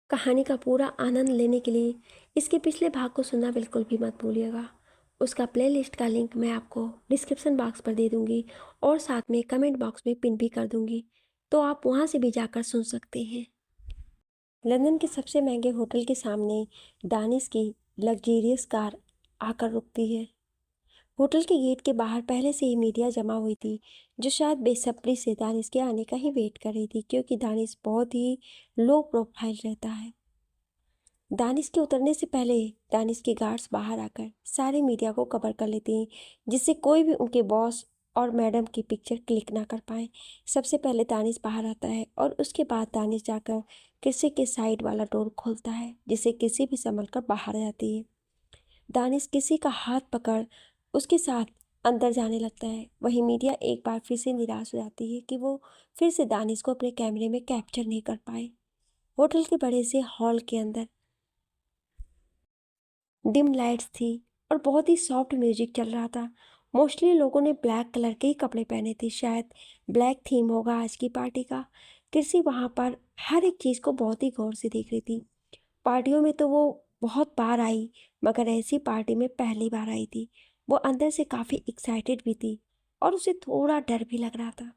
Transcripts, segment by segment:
कहानी का पूरा आनंद लेने के लिए इसके पिछले भाग को सुनना बिल्कुल भी मत भूलिएगा। उसका प्लेलिस्ट का लिंक मैं आपको डिस्क्रिप्शन बॉक्स पर दे दूंगी और साथ में कमेंट बॉक्स में पिन भी कर दूंगी, तो आप वहां से भी जाकर सुन सकते हैं। लंदन के सबसे महंगे होटल के सामने दानिश की लग्जरियस कार आकर रुकती है। होटल के गेट के बाहर पहले से ही मीडिया जमा हुई थी, जो शायद बेसब्री से दानिश के आने का ही वेट कर रही थी, क्योंकि दानिश बहुत ही लो प्रोफाइल रहता है। दानिश के उतरने से पहले दानिश के गार्ड्स बाहर आकर सारे मीडिया को कवर कर लेते हैं, जिससे कोई भी उनके बॉस और मैडम की पिक्चर क्लिक ना कर पाए। सबसे पहले दानिश बाहर आता है और उसके बाद दानिश जाकर किसी के साइड वाला डोर खोलता है, जिससे किसी भी संभल कर बाहर आ जाती है। दानिश किसी का हाथ पकड़ उसके साथ अंदर जाने लगता है। वहीं मीडिया एक बार फिर से निराश हो जाती है कि वो फिर से दानिश को अपने कैमरे में कैप्चर नहीं कर पाए। होटल के बड़े से हॉल के अंदर डिम लाइट्स थी और बहुत ही सॉफ्ट म्यूजिक चल रहा था। मोस्टली लोगों ने ब्लैक कलर के ही कपड़े पहने थे, शायद ब्लैक थीम होगा आज की पार्टी का। कृषि वहाँ पर हर एक चीज़ को बहुत ही गौर से देख रही थी। पार्टियों में तो वो बहुत बार आई, मगर ऐसी पार्टी में पहली बार आई थी। वो अंदर से काफ़ी एक्साइटेड भी थी और उसे थोड़ा डर भी लग रहा था।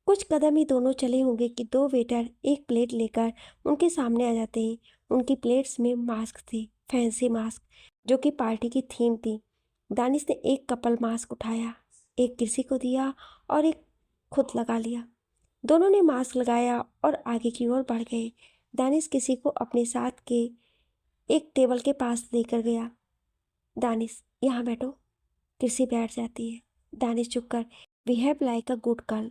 कुछ कदम ही दोनों चले होंगे कि दो वेटर एक प्लेट लेकर उनके सामने आ जाते हैं। उनकी प्लेट्स में मास्क थे, फैंसी मास्क, जो कि पार्टी की थीम थी। दानिश ने एक कपल मास्क उठाया, एक किसी को दिया और एक खुद लगा लिया। दोनों ने मास्क लगाया और आगे की ओर बढ़ गए। दानिश किसी को अपने साथ के एक टेबल के पास लेकर गया। दानिश, यहाँ बैठो। किसी बैठ जाती है। दानिश चुपकर, behave like a good girl.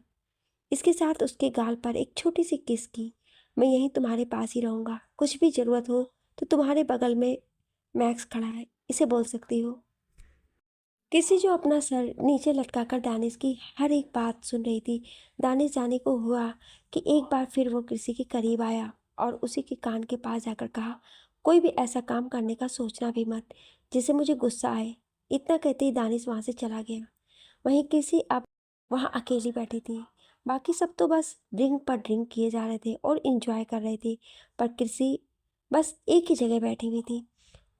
इसके साथ उसके गाल पर एक छोटी सी किस की। मैं यहीं तुम्हारे पास ही रहूंगा, कुछ भी जरूरत हो तो तुम्हारे बगल में मैक्स खड़ा है, इसे बोल सकती हो। किसी जो अपना सर नीचे लटकाकर दानिश की हर एक बात सुन रही थी। दानिश जाने को हुआ कि एक बार फिर वो किसी के करीब आया और उसी के कान के पास जाकर कहा, कोई भी ऐसा काम करने का सोचना भी मत जिससे मुझे गुस्सा आए। इतना कहते ही दानिश वहां से चला गया। वहीं किसी अब वहां अकेली बैठी थी। बाकी सब तो बस ड्रिंक पर ड्रिंक किए जा रहे थे और इंजॉय कर रहे थे, पर कृषि बस एक ही जगह बैठी हुई थी।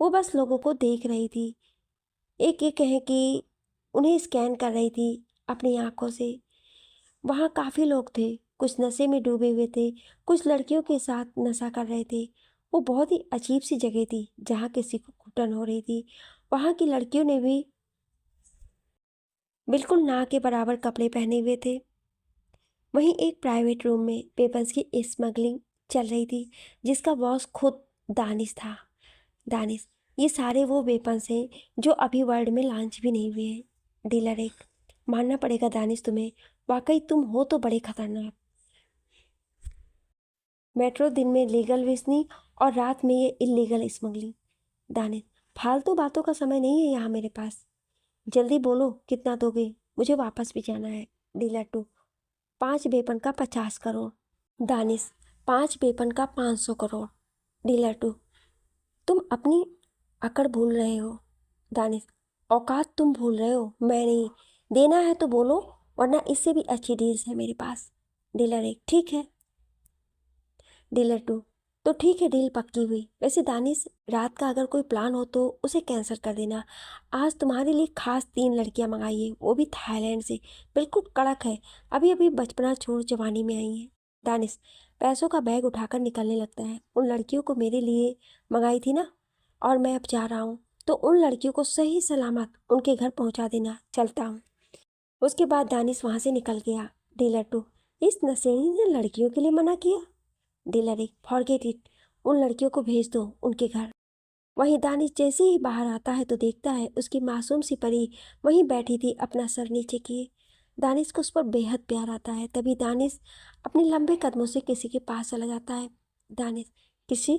वो बस लोगों को देख रही थी, एक एक कहे कि उन्हें स्कैन कर रही थी अपनी आंखों से। वहाँ काफ़ी लोग थे, कुछ नशे में डूबे हुए थे, कुछ लड़कियों के साथ नशा कर रहे थे। वो बहुत ही अजीब सी जगह थी जहाँ किसी को घुटन हो रही थी। वहाँ की लड़कियों ने भी बिल्कुल ना के बराबर कपड़े पहने हुए थे। वहीं एक प्राइवेट रूम में वेपन्स की स्मगलिंग चल रही थी, जिसका बॉस खुद दानिश था। दानिश, ये सारे वो वेपन्स हैं जो अभी वर्ल्ड में लॉन्च भी नहीं हुए हैं। डीलर एक, मानना पड़ेगा दानिश तुम्हें, वाकई तुम हो तो बड़े खतरनाक। मेट्रो दिन में लीगल बिजनी और रात में ये इलीगल स्मगलिंग। दानिश, फालतू बातों का समय नहीं है यहाँ मेरे पास। जल्दी बोलो, कितना दोगे, मुझे वापस भी जाना है। डीलर टू, 5 वेपन का 50 करोड़। दानिश, 5 वेपन का 500 करोड़। डीलर टू, तुम अपनी अकड़ भूल रहे हो। दानिश, औकात तुम भूल रहे हो, मैं नहीं। देना है तो बोलो, वरना इससे भी अच्छी डील्स है मेरे पास। डीलर एक, ठीक है। डीलर टू, तो ठीक है, डील पक्की हुई। वैसे दानिश, रात का अगर कोई प्लान हो तो उसे कैंसिल कर देना। आज तुम्हारे लिए खास 3 लड़कियां मंगाई है, वो भी थाईलैंड से, बिल्कुल कड़क है, अभी अभी बचपना छोड़ जवानी में आई हैं। दानिश पैसों का बैग उठाकर निकलने लगता है। उन लड़कियों को मेरे लिए मंगाई थी ना, और मैं अब जा रहा हूँ, तो उन लड़कियों को सही सलामत उनके घर पहुँचा देना। चलता हूँ। उसके बाद दानिश वहाँ से निकल गया। डीलर टू, इस नशेड़ी ने लड़कियों के लिए मना किया। डीलर एक, फॉरगेट इट, उन लड़कियों को भेज दो उनके घर। वहीं दानिश जैसे ही बाहर आता है तो देखता है उसकी मासूम सी परी वहीं बैठी थी, अपना सर नीचे किए। दानिश को उस पर बेहद प्यार आता है। तभी दानिश अपने लंबे कदमों से किसी के पास चला जाता है। दानिश, किसी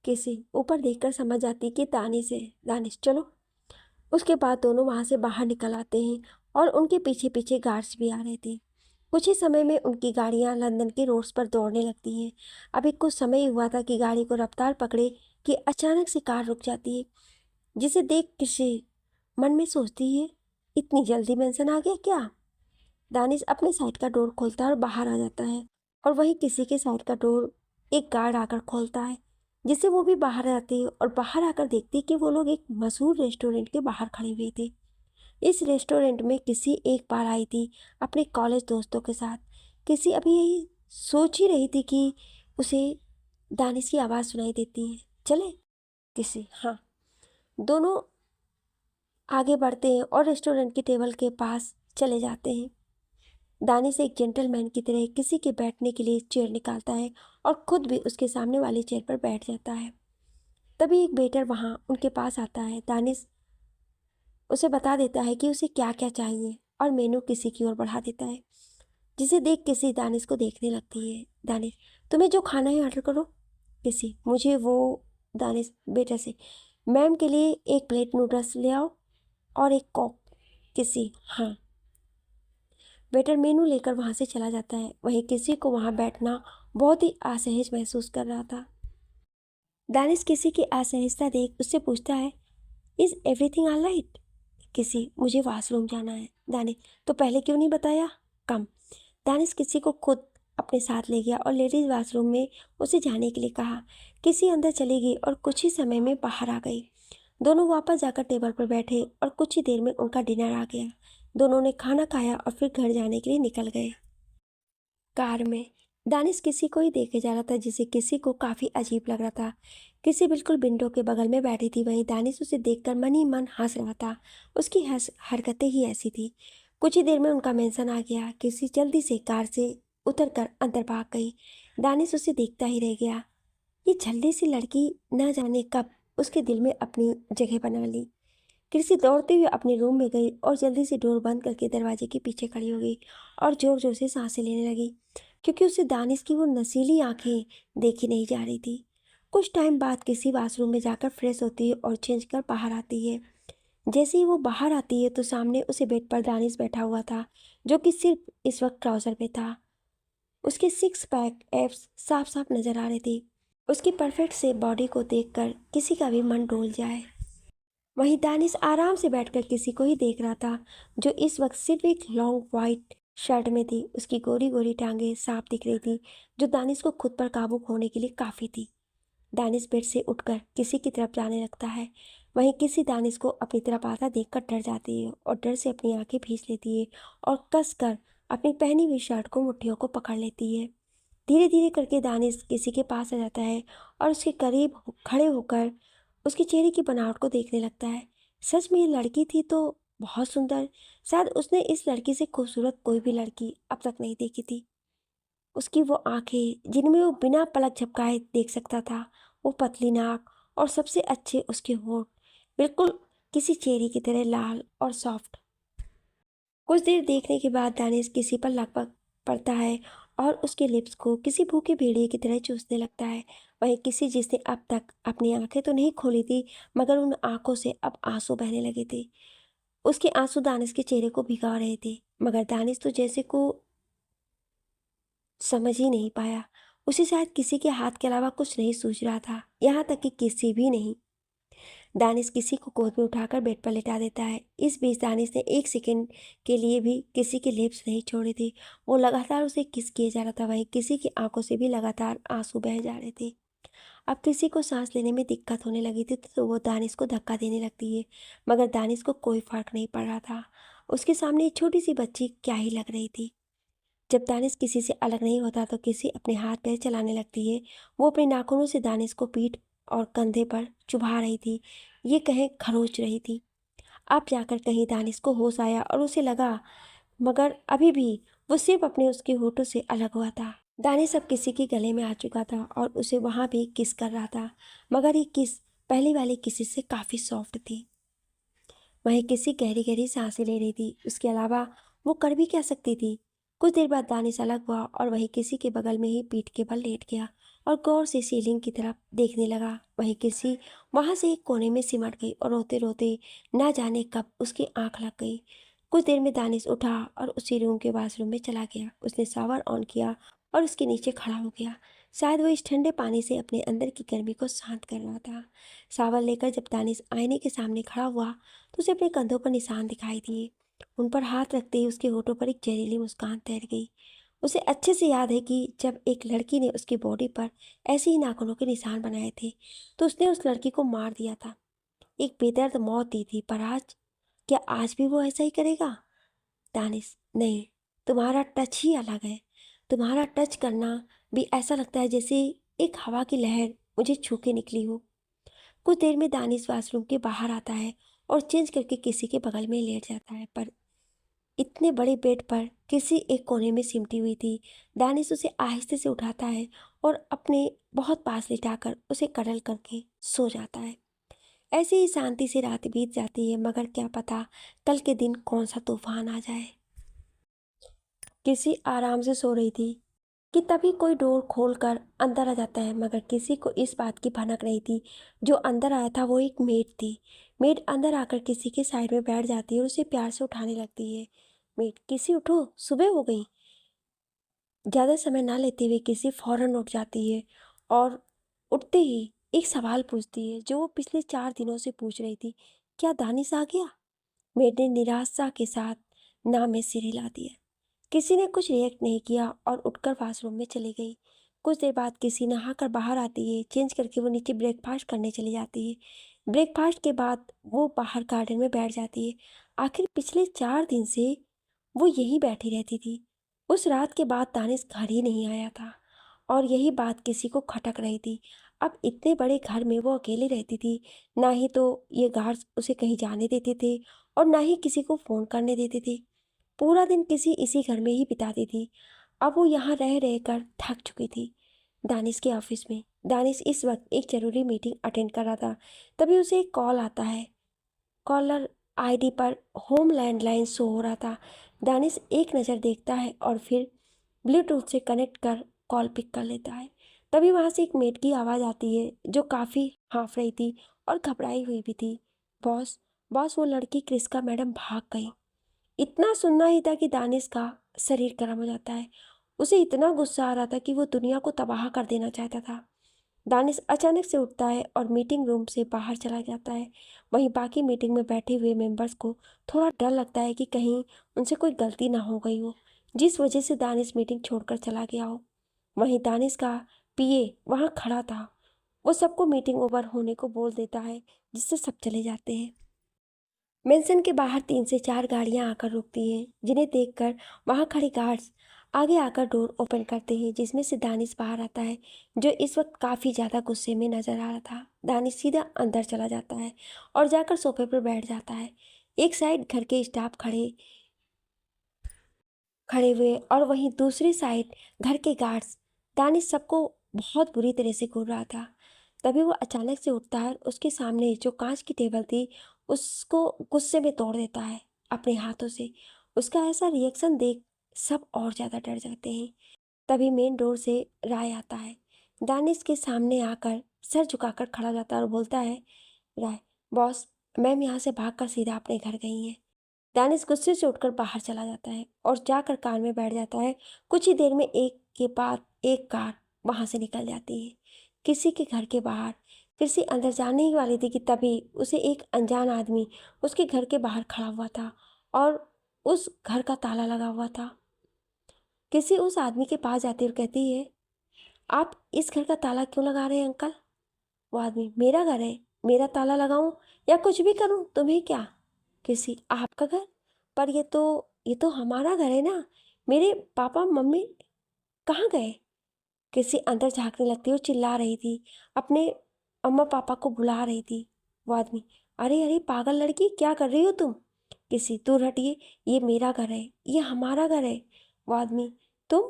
किसी ऊपर देखकर समझ जाती कि दानिश है। दानिश, चलो। उसके बाद दोनों वहां से बाहर निकल आते हैं और उनके पीछे पीछे गार्ड्स भी आ रहे थे। कुछ ही समय में उनकी गाड़ियां लंदन के रोड्स पर दौड़ने लगती हैं। अभी कुछ समय ही हुआ था कि गाड़ी को रफ्तार पकड़े कि अचानक से कार रुक जाती है, जिसे देख किसी मन में सोचती है, इतनी जल्दी मेंशन आ गया क्या। दानिश अपने साइड का डोर खोलता है और बाहर आ जाता है, और वहीं किसी के साइड का डोर एक गार्ड आकर खोलता है, जिससे वो भी बाहर आती है और बाहर आकर देखती है कि वो लोग एक मशहूर रेस्टोरेंट के बाहर खड़े हुए थे। इस रेस्टोरेंट में किसी एक बार आई थी अपने कॉलेज दोस्तों के साथ। किसी अभी यही सोच ही रही थी कि उसे दानिश की आवाज़ सुनाई देती है, चले किसी, हाँ। दोनों आगे बढ़ते हैं और रेस्टोरेंट की टेबल के पास चले जाते हैं। दानिश एक जेंटलमैन की तरह किसी के बैठने के लिए चेयर निकालता है और खुद भी उसके सामने वाली चेयर पर बैठ जाता है। तभी एक वेटर वहाँ उनके पास आता है। दानिश उसे बता देता है कि उसे क्या क्या चाहिए और मेनू किसी की ओर बढ़ा देता है, जिसे देख किसी दानिश को देखने लगती है। दानिश, तुम्हें जो खाना है ऑर्डर करो। किसी, मुझे वो। दानिश वेटर से, मैम के लिए एक प्लेट नूडल्स ले आओ और एक कोक। किसी, हाँ। वेटर मेनू लेकर वहाँ से चला जाता है। वहीं किसी को वहाँ बैठना बहुत ही असहज महसूस कर रहा था। दानिश किसी की असहजता देख उससे पूछता है, इज एवरीथिंग ऑल राइट? किसी, मुझे वॉशरूम जाना है। दानिश, तो पहले क्यों नहीं बताया? कम। दानिश किसी को खुद अपने साथ ले गया और लेडीज वॉशरूम में उसे जाने के लिए कहा। किसी अंदर चली गई और कुछ ही समय में बाहर आ गई। दोनों वापस जाकर टेबल पर बैठे और कुछ ही देर में उनका डिनर आ गया। दोनों ने खाना खाया और फिर घर जाने के लिए निकल गए। कार में दानिश किसी को ही देखे जा रहा था, जिसे किसी को काफी अजीब लग रहा था। किसी बिल्कुल विंडो के बगल में बैठी थी, वहीं दानिश उसे देखकर मन ही मन हंस रहा था। उसकी हरकतें ही ऐसी थी। कुछ ही देर में उनका मेंशन आ गया। किसी जल्दी से कार से उतरकर अंदर भाग गई। दानिश उसे देखता ही रह गया। ये जल्दी सी लड़की न जाने कब उसके दिल में अपनी जगह बना ली। कृषि दौड़ते हुए अपने रूम में गई और जल्दी से डोर बंद करके दरवाजे के पीछे खड़ी हो गई और जोर जोर से सांसें लेने लगी, क्योंकि उसे दानिश की वो नशीली आंखें देखी नहीं जा रही थी। कुछ टाइम बाद किसी वॉशरूम में जाकर फ्रेश होती है और चेंज कर बाहर आती है। जैसे ही वो बाहर आती है तो सामने उसे बेड पर दानिश बैठा हुआ था, जो कि सिर्फ इस वक्त ट्राउजर में था। उसके सिक्स पैक एब्स साफ साफ नजर आ रहे थे। उसकी परफेक्ट से बॉडी को देखकर किसी का भी मन डोल जाए। वहीं दानिश आराम से बैठकर किसी को ही देख रहा था, जो इस वक्त सिर्फ एक लॉन्ग वाइट शर्ट में थी। उसकी गोरी गोरी टांगें साफ दिख रही थी, जो दानिश को खुद पर काबू खोने के लिए काफी थी। दानिश बेड से उठकर किसी की तरफ जाने लगता है। वहीं किसी दानिश को अपनी तरफ आता देखकर डर जाती है और डर से अपनी आंखें भींच लेती है और कसकर अपनी पहनी हुई शर्ट को मुट्ठियों को पकड़ लेती है। धीरे धीरे करके दानिश किसी के पास आ जाता है और उसके करीब खड़े होकर उसके चेहरे की बनावट को देखने लगता है। सच में ये लड़की थी तो बहुत सुंदर। शायद उसने इस लड़की से खूबसूरत कोई भी लड़की अब तक नहीं देखी थी। उसकी वो आंखें जिनमें वो बिना पलक झपकाए देख सकता था, वो पतली नाक और सबसे अच्छे उसके होंठ, बिल्कुल किसी चेरी की तरह लाल और सॉफ्ट। कुछ देर देखने के बाद दानिश किसी पर लगभग पड़ता है और उसके लिप्स को किसी भूखे भेड़िए की तरह चूसने लगता है। वहीं किसी, जिसने अब तक अपनी आंखें तो नहीं खोली थी, मगर उन आंखों से अब आंसू बहने लगे थे। उसके आंसू दानिश के चेहरे को भिगा रहे थे, मगर दानिश तो जैसे को समझ ही नहीं पाया। उसे शायद किसी के हाथ के अलावा कुछ नहीं सूझ रहा था, यहाँ तक कि किसी भी नहीं। दानिश किसी को गोद में उठाकर बेड पर लेटा देता है। इस बीच दानिश ने एक सेकंड के लिए भी किसी के लिप्स नहीं छोड़े थे। वो लगातार उसे किस किए जा रहा था। वहीं किसी की आंखों से भी लगातार आंसू बह जा रहे थे। अब किसी को सांस लेने में दिक्कत होने लगी थी तो वो दानिश को धक्का देने लगती है, मगर दानिश को कोई फर्क नहीं पड़ रहा था। उसके सामने एक छोटी सी बच्ची क्या ही लग रही थी। जब दानिश किसी से अलग नहीं होता तो किसी अपने हाथ पैर चलाने लगती है। वो अपने नाखूनों से दानिश को पीठ और कंधे पर चुभा रही थी, ये कहें खरोच रही थी। अब जाकर कहीं दानिश को होश आया और उसे लगा, मगर अभी भी वो सिर्फ अपने उसके होठों से अलग हुआ था। दानिश अब किसी के गले में आ चुका था और उसे वहां भी किस कर रहा था, मगर ये किस पहले वाले किसी से काफी सॉफ्ट थी। वहीं किसी गहरी गहरी सांसें ले रही थी। उसके अलावा वो कर भी क्या सकती थी। कुछ देर बाद दानिश अलग हुआ और वहीं किसी के बगल में ही पीठ के बल लेट गया और गौर से सीलिंग की तरफ देखने लगा। वहीं किसी वहां से एक कोने में सिमट गई और रोते रोते ना जाने कब उसकी आंख लग गई। कुछ देर में दानिश उठा और उसी रूम के वॉशरूम में चला गया। उसने शावर ऑन किया और उसके नीचे खड़ा हो गया। शायद वो इस ठंडे पानी से अपने अंदर की गर्मी को शांत कर रहा था। शावर लेकर जब दानिश आईने के सामने खड़ा हुआ तो उसे अपने कंधों पर निशान दिखाई दिए। उन पर हाथ रखते ही उसके होठों पर एक जहरीली मुस्कान तैर गई। उसे अच्छे से याद है कि जब एक लड़की ने उसकी बॉडी पर ऐसे ही नाखूनों के निशान बनाए थे तो उसने उस लड़की को मार दिया था, एक बेदर्द मौत दी थी। पर आज, क्या आज भी वो ऐसा ही करेगा? दानिश, नहीं, तुम्हारा टच ही अलग है। तुम्हारा टच करना भी ऐसा लगता है जैसे एक हवा की लहर मुझे छू के निकली हो। कुछ देर में दानिश वाशरूम के बाहर आता है और चेंज करके किसी के बगल में लेट जाता है, पर इतने बड़े बेड पर किसी एक कोने में सिमटी हुई थी। दानिश उसे आहिस्ते से उठाता है और अपने बहुत पास लिटाकर उसे कडल करके सो जाता है। ऐसे ही शांति से रात बीत जाती है, मगर क्या पता कल के दिन कौन सा तूफान आ जाए। किसी आराम से सो रही थी कि तभी कोई डोर खोलकर अंदर आ जाता है, मगर किसी को इस बात की भनक नहीं थी। जो अंदर आया था वो एक मेड थी। मेड अंदर आकर किसी के साइड में बैठ जाती है और उसे प्यार से उठाने लगती है। मेड, किसी उठो, सुबह हो गई। ज़्यादा समय ना लेते हुए किसी फौरन उठ जाती है और उठते ही एक सवाल पूछती है जो वो पिछले 4 दिनों से पूछ रही थी, क्या दानिश आ गया? मेड ने निराशा के साथ ना में सिर हिला दिया। किसी ने कुछ रिएक्ट नहीं किया और उठकर वॉशरूम में चली गई। कुछ देर बाद किसी नहाकर बाहर आती है, चेंज करके वो नीचे ब्रेकफास्ट करने चली जाती है। ब्रेकफास्ट के बाद वो बाहर गार्डन में बैठ जाती है। आखिर पिछले 4 दिन से वो यहीं बैठी रहती थी। उस रात के बाद दानिश घर ही नहीं आया था और यही बात किसी को खटक रही थी। अब इतने बड़े घर में वो अकेली रहती थी। ना ही तो ये गार्ड्स उसे कहीं जाने देते थे और ना ही किसी को फ़ोन करने देते थे। पूरा दिन किसी इसी घर में ही बिताती थी। अब वो यहाँ रह रहकर थक चुकी थी। दानिश के ऑफिस में दानिश इस वक्त एक ज़रूरी मीटिंग अटेंड कर रहा था। तभी उसे एक कॉल आता है। कॉलर आईडी पर होम लैंडलाइन शो हो रहा था। दानिश एक नज़र देखता है और फिर ब्लूटूथ से कनेक्ट कर कॉल पिक कर लेता है। तभी वहाँ से एक मेड की आवाज़ आती है जो काफ़ी हाँफ रही थी और घबराई हुई भी थी। बॉस, बॉस, वो लड़की क्रिस्का मैडम भाग गई। इतना सुनना ही था कि दानिश का शरीर गर्म हो जाता है। उसे इतना गुस्सा आ रहा था कि वो दुनिया को तबाह कर देना चाहता था। दानिश अचानक से उठता है और मीटिंग रूम से बाहर चला जाता है। वहीं बाकी मीटिंग में बैठे हुए मेंबर्स को थोड़ा डर लगता है कि कहीं उनसे कोई गलती ना हो गई हो जिस वजह से दानिश मीटिंग छोड़कर चला गया हो। वहीं दानिश का पीए वहाँ खड़ा था। वो सबको मीटिंग ओवर होने को बोल देता है, जिससे सब चले जाते हैं। मेंशन के बाहर 3 से 4 गाड़ियां आकर रुकती हैं, जिन्हें देखकर वहां खड़े गार्ड्स आगे आकर डोर ओपन करते हैं, जिसमें से दानिश बाहर आता है, जो इस वक्त काफ़ी ज़्यादा गुस्से में नज़र आ रहा था। दानिश सीधा अंदर चला जाता है और जाकर सोफे पर बैठ जाता है। एक साइड घर के स्टाफ खड़े खड़े हुए और वहीं दूसरी साइड घर के गार्ड्स। दानिश सबको बहुत बुरी तरह से घूर रहा था। तभी वो अचानक से उठता है और उसके सामने जो कांच की टेबल थी उसको गुस्से में तोड़ देता है अपने हाथों से। उसका ऐसा रिएक्शन देख सब और ज़्यादा डर जाते हैं। तभी मेन डोर से राय आता है। दानिश के सामने आकर सर झुकाकर खड़ा हो जाता है और बोलता है, राय, बॉस, मैम यहाँ से भागकर सीधा अपने घर गई हैं। दानिश गुस्से से उठकर बाहर चला जाता है और जाकर कार में बैठ जाता है। कुछ ही देर में एक के बाद एक कार वहां से निकल जाती है किसी के घर के बाहर। किसी अंदर जाने ही वाली थी कि तभी उसे एक अनजान आदमी उसके घर के बाहर खड़ा हुआ था और उस घर का ताला लगा हुआ था। किसी उस आदमी के पास जाती और कहती है, आप इस घर का ताला क्यों लगा रहे हैं अंकल? वो आदमी, मेरा घर है, मेरा ताला लगाऊं या कुछ भी करूं, तुम्हें क्या? किसी, आपका घर? पर ये तो हमारा घर है ना। मेरे पापा मम्मी कहाँ गए? किसी अंदर झांकने लगती और चिल्ला रही थी, अपने अम्मा पापा को बुला रही थी। वो आदमी, अरे अरे पागल लड़की, क्या कर रही हो तुम? किसी, दूर हटिए, ये मेरा घर है, ये हमारा घर है। वो आदमी, तुम?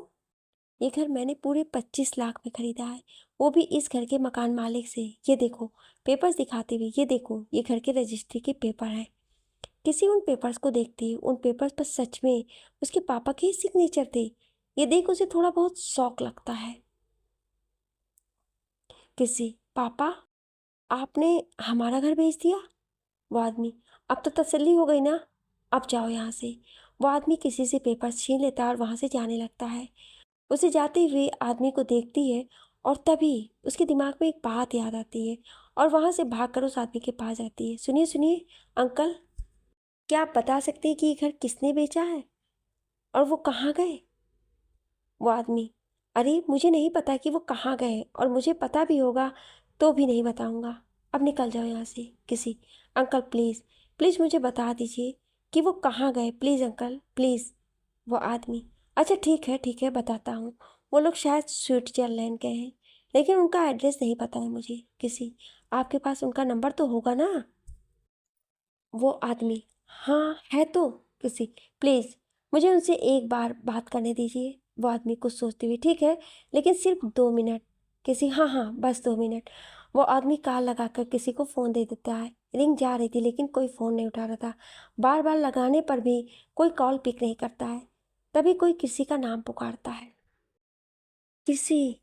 ये घर मैंने पूरे 25 लाख में खरीदा है, वो भी इस घर के मकान मालिक से। ये देखो, पेपर्स दिखाते हुए, ये देखो, ये घर के रजिस्ट्री के पेपर हैं। किसी उन पेपर्स को देखती है। उन पेपर्स पर सच में उसके पापा के ही सिग्नेचर थे। ये देख उसे थोड़ा बहुत शौक लगता है। किसी, पापा, आपने हमारा घर बेच दिया? वो आदमी, अब तो तसल्ली हो गई ना, अब जाओ यहाँ से। वो आदमी किसी से पेपर्स छीन लेता है और वहाँ से जाने लगता है। उसे जाते हुए आदमी को देखती है और तभी उसके दिमाग में एक बात याद आती है और वहाँ से भागकर उस आदमी के पास जाती है। सुनिए सुनिए अंकल, क्या आप बता सकते हैं कि ये घर किसने बेचा है और वो कहाँ गए? वो आदमी, अरे मुझे नहीं पता कि वो कहाँ गए, और मुझे पता भी होगा तो भी नहीं बताऊंगा। अब निकल जाओ यहाँ से। किसी, अंकल प्लीज़, प्लीज़ मुझे बता दीजिए कि वो कहाँ गए, प्लीज़ अंकल प्लीज़। वो आदमी, अच्छा ठीक है बताता हूँ। वो लोग शायद स्विट्जरलैंड गए हैं, लेकिन उनका एड्रेस नहीं पता है मुझे। किसी, आपके पास उनका नंबर तो होगा ना? वो आदमी, हाँ है तो। किसी, प्लीज़ मुझे उनसे एक बार बात करने दीजिए। वो आदमी कुछ सोचते हुए, ठीक है लेकिन सिर्फ 2 मिनट। किसी, हाँ बस 2 मिनट। वो आदमी कॉल लगाकर किसी को फ़ोन दे देता है। रिंग जा रही थी लेकिन कोई फ़ोन नहीं उठा रहा था। बार बार लगाने पर भी कोई कॉल पिक नहीं करता है। तभी कोई किसी का नाम पुकारता है। किसी,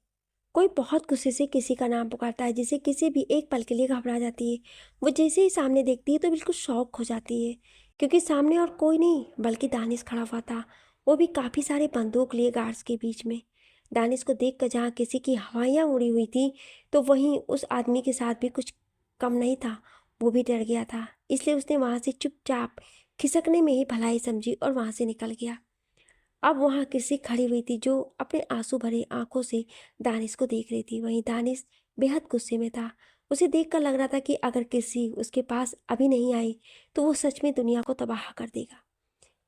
कोई बहुत गुस्से से किसी का नाम पुकारता है, जिसे किसी भी एक पल के लिए घबरा जाती है। वो जैसे ही सामने देखती है तो बिल्कुल शॉक हो जाती है, क्योंकि सामने और कोई नहीं बल्कि दानिश खड़ा हुआ था। वो भी काफ़ी सारे बंदूक लिए गार्ड्स के बीच में। दानिश को देखकर जहाँ किसी की हवाइयाँ उड़ी हुई थी, तो वहीं उस आदमी के साथ भी कुछ कम नहीं था। वो भी डर गया था, इसलिए उसने वहाँ से चुपचाप खिसकने में ही भलाई समझी और वहाँ से निकल गया। अब वहाँ किसी खड़ी हुई थी जो अपने आंसू भरी आंखों से दानिश को देख रही थी। वहीं दानिश बेहद गुस्से में था। उसे देखकर लग रहा था कि अगर किसी उसके पास अभी नहीं आई तो वो सच में दुनिया को तबाह कर देगा।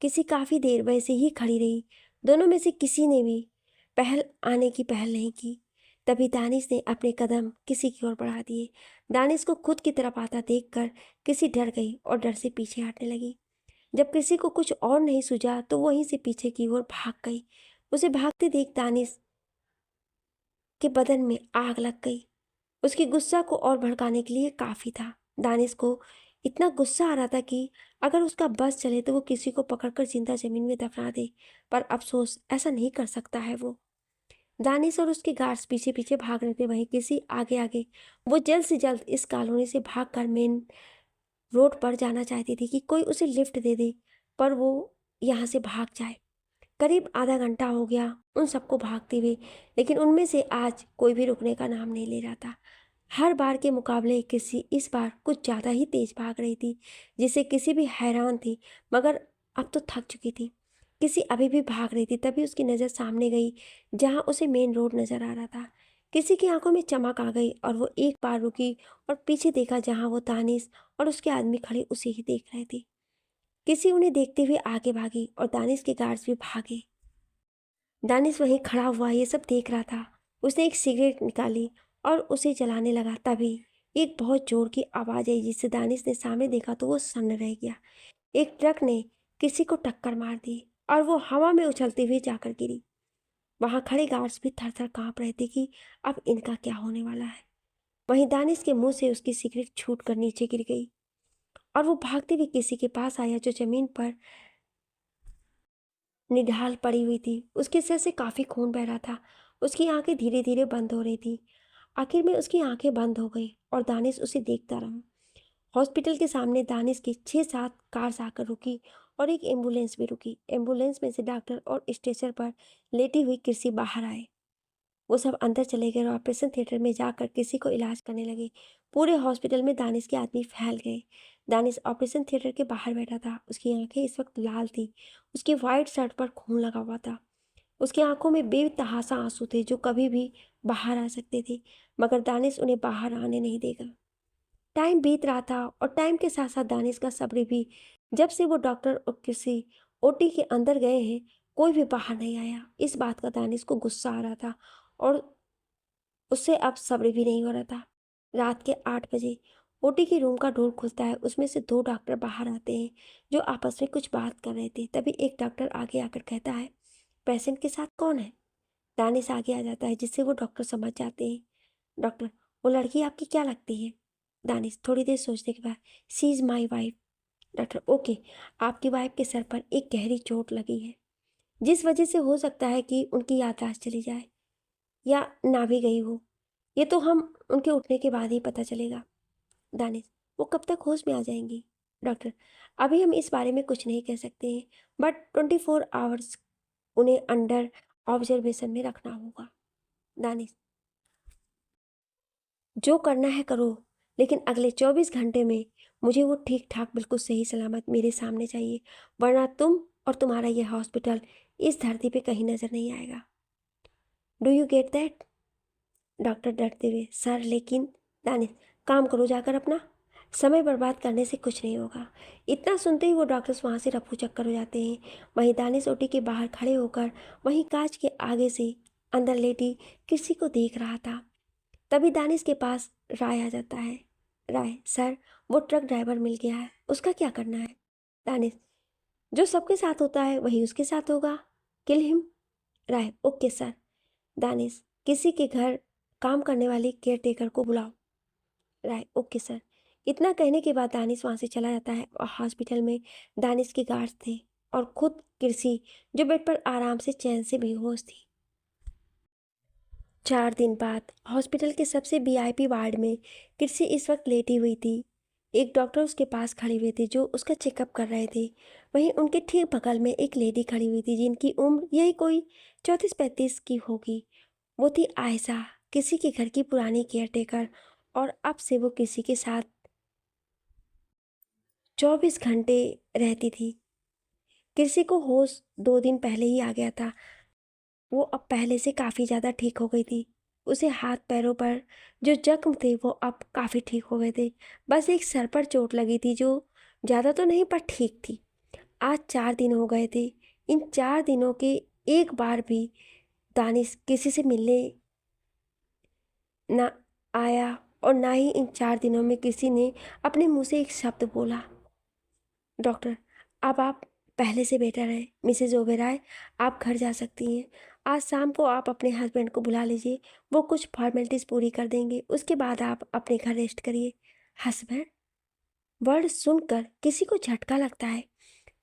किसी काफ़ी देर वैसे ही खड़ी रही। दोनों में से किसी ने भी आने की पहल नहीं की। तभी दानिश ने अपने कदम किसी की ओर बढ़ा दिए। दानिश को खुद की तरफ आता देखकर किसी डर गई और डर से पीछे हटने लगी। जब किसी को कुछ और नहीं सूझा तो वहीं से पीछे की ओर भाग गई। उसे भागते देख दानिश के बदन में आग लग गई। उसकी गुस्सा को और भड़काने के लिए काफ़ी था। दानिश को इतना गुस्सा आ रहा था कि अगर उसका बस चले तो वो किसी को पकड़कर जिंदा जमीन में दफना दे, पर अफसोस ऐसा नहीं कर सकता है वो। दानिश और उसके गार्ड्स पीछे पीछे भाग रहे थे, वहीं किसी आगे आगे। वो जल्द से जल्द इस कॉलोनी से भागकर मेन रोड पर जाना चाहती थी कि कोई उसे लिफ्ट दे दे, पर वो यहाँ से भाग जाए। करीब आधा घंटा हो गया उन सबको भागते हुए, लेकिन उनमें से आज कोई भी रुकने का नाम नहीं ले रहा था। हर बार के मुकाबले किसी इस बार कुछ ज़्यादा ही तेज भाग रही थी, जिससे किसी भी हैरान थी, मगर अब तो थक चुकी थी। किसी अभी भी भाग रही थी, तभी उसकी नज़र सामने गई जहाँ उसे मेन रोड नज़र आ रहा था। किसी की आंखों में चमक आ गई और वो एक बार रुकी और पीछे देखा जहाँ वो दानिश और उसके आदमी खड़े उसे ही देख रहे थे। किसी उन्हें देखते हुए आगे भागी और दानिश के गार्ड्स भी भागे। दानिश वहीं खड़ा हुआ ये सब देख रहा था। उसने एक सिगरेट निकाली और उसे जलाने लगा। तभी एक बहुत जोर की आवाज़ आई, जिससे दानिश ने सामने देखा तो वो सन्न रह गया। एक ट्रक ने किसी को टक्कर मार दी और वो हवा में उछलते हुए जाकर गिरी। वहां खड़े गार्ड्स भी थर थर कांप रहे थे कि अब इनका क्या होने वाला है। वहीं दानिश के मुंह से उसकी सिगरेट छूट कर नीचे गिर गई और वो भागते हुए किसी के पास आया जो जमीन पर निढाल पड़ी हुई थी। उसके सिर से काफ़ी खून बह रहा था। उसकी आंखें धीरे धीरे बंद हो रही थी। आखिर में उसकी आंखें बंद हो गई और दानिश उसे देखता रहा। हॉस्पिटल के सामने दानिश की 6-7 कार्स आकर रुकी और एक एम्बुलेंस भी रुकी। एम्बुलेंस में से डॉक्टर और स्ट्रेचर पर लेटी हुई किसी बाहर आए। वो सब अंदर चले गए और ऑपरेशन थिएटर में जाकर किसी को इलाज करने लगे। पूरे हॉस्पिटल में दानिश के आदमी फैल गए। दानिश ऑपरेशन थिएटर के बाहर बैठा था। उसकी आंखें इस वक्त लाल थी। उसकी वाइट शर्ट पर खून लगा हुआ था। उसकी आंखों में बेतहासा आंसू थे जो कभी भी बाहर आ सकते थे, मगर दानिश उन्हें बाहर आने नहीं देगा। टाइम बीत रहा था और टाइम के साथ साथ दानिश का सब्र भी। जब से वो डॉक्टर और किसी ओटी के अंदर गए हैं, कोई भी बाहर नहीं आया। इस बात का दानिश को गुस्सा आ रहा था और उससे अब सब्र भी नहीं हो रहा था। रात के 8 बजे ओटी के रूम का डोर खुलता है। उसमें से 2 डॉक्टर बाहर आते हैं जो आपस में कुछ बात कर रहे थे। तभी एक डॉक्टर आगे आकर कहता है, पेशेंट के साथ कौन है? दानिश आगे आ जाता है, जिससे वो डॉक्टर समझ जाते हैं। डॉक्टर, वो लड़की आपकी क्या लगती है? दानिश थोड़ी देर सोचने के बाद, she is my wife. Doctor, okay. आपकी वाइफ के सर पर एक गहरी चोट लगी है, जिस वजह से हो सकता है कि उनकी याददाश्त चली जाए या ना भी गई हो। ये तो हम उनके उठने के बाद ही पता चलेगा। दानिश, वो कब तक होश में आ जाएंगी? डॉक्टर, अभी हम इस बारे में कुछ नहीं कह सकते हैं, बट 24 आवर्स उन्हें अंडर ऑब्जर्वेशन में रखना होगा। दानिश, जो करना है करो, लेकिन अगले 24 घंटे में मुझे वो ठीक ठाक बिल्कुल सही सलामत मेरे सामने चाहिए, वरना तुम और तुम्हारा यह हॉस्पिटल इस धरती पे कहीं नजर नहीं आएगा। Do you get that? Doctor डरते हुए, सर लेकिन। दानिश, काम करो जाकर अपना, समय बर्बाद करने से कुछ नहीं होगा। इतना सुनते ही वो डॉक्टर्स वहाँ से रफू चक्कर हो जाते हैं। वहीं दानिश ओटी के बाहर खड़े होकर वहीं कांच के आगे से अंदर लेटी किसी को देख रहा था। तभी दानिश के पास राय आ जाता है। राय, सर वो ट्रक ड्राइवर मिल गया है, उसका क्या करना है? दानिश, जो सबके साथ होता है वही उसके साथ होगा, किल हिम। राय, ओके सर। दानिश, किसी के घर काम करने वाली केयर टेकर को बुलाओ। राय, ओके सर। इतना कहने के बाद दानिश वहाँ से चला जाता है और हॉस्पिटल में दानिश के गार्ड्स थे और खुद कृषि, जो बेड पर आराम से चैन से बेहोश थी। 4 दिन बाद हॉस्पिटल के सबसे वीआईपी वार्ड में कृषि इस वक्त लेटी हुई थी। एक डॉक्टर उसके पास खड़े हुए थे जो उसका चेकअप कर रहे थे। वहीं उनके ठीक बगल में एक लेडी खड़ी हुई थी जिनकी उम्र यही कोई 34-35 की होगी। वो थी आयशा, किसी के घर की पुरानी केयरटेकर, और अब से वो किसी के साथ 24 घंटे रहती थी। किसी को होश 2 दिन पहले ही आ गया था। वो अब पहले से काफ़ी ज़्यादा ठीक हो गई थी। उसे हाथ पैरों पर जो जख्म थे वो अब काफ़ी ठीक हो गए थे। बस एक सर पर चोट लगी थी जो ज़्यादा तो नहीं पर ठीक थी। आज 4 दिन हो गए थे। इन 4 दिनों के एक बार भी दानिश किसी से मिलने ना आया और ना ही इन 4 दिनों में किसी ने अपने मुंह से एक शब्द बोला। डॉक्टर, अब आप पहले से बेटर हैं। मिसेज ओबेरॉय, आप घर जा सकती हैं। आज शाम को आप अपने हस्बैंड को बुला लीजिए, वो कुछ फॉर्मेलिटीज़ पूरी कर देंगे, उसके बाद आप अपने घर रेस्ट करिए। हस्बैंड? वर्ड सुनकर किसी को झटका लगता है।